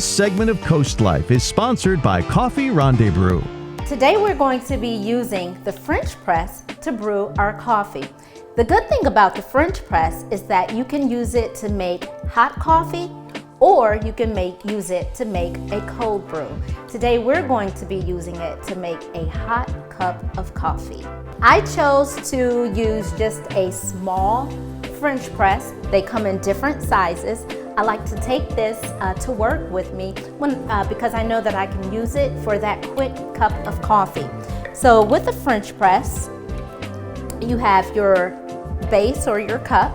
Segment of CoastLife is sponsored by Coffee Rendezvous. Today we're going to be using the French press to brew our coffee. The good thing about the French press is that you can use it to make hot coffee, or you can use it to make a cold brew. Today we're going to be using it to make a hot cup of coffee. I chose to use just a small French press. They come in different sizes. I like to take this to work with me because I know that I can use it for that quick cup of coffee. So with the French press, you have your base or your cup,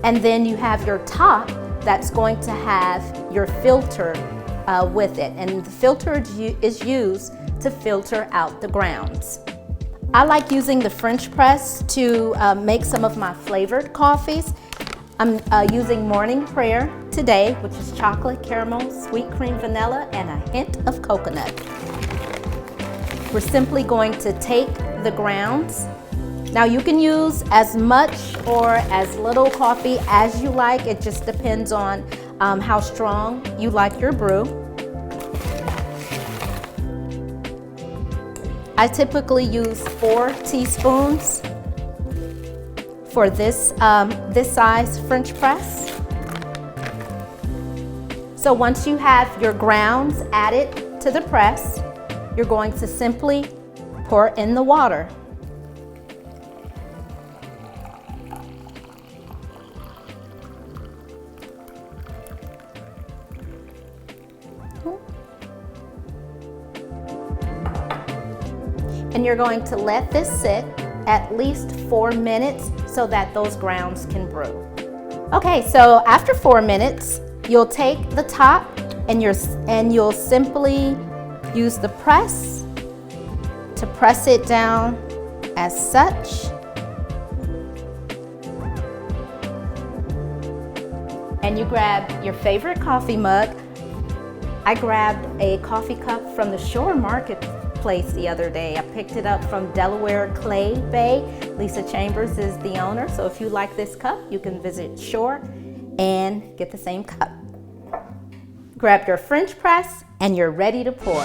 and then you have your top that's going to have your filter with it. And the filter is used to filter out the grounds. I like using the French press to make some of my flavored coffees. I'm using Morning Prayer today, which is chocolate, caramel, sweet cream, vanilla, and a hint of coconut. We're simply going to take the grounds. Now you can use as much or as little coffee as you like. It just depends on how strong you like your brew. I typically use 4 teaspoons for this size French press. So once you have your grounds added to the press, you're going to simply pour in the water. And you're going to let this sit at least 4 minutes so that those grounds can brew. Okay, so after 4 minutes, you'll take the top and you'll simply use the press to press it down as such. And you grab your favorite coffee mug. I grabbed a coffee cup from the Shore Marketplace the other day. I picked it up from Delaware Clay Bay. Lisa Chambers is the owner, so if you like this cup, you can visit Shore and get the same cup. Grab your French press and you're ready to pour.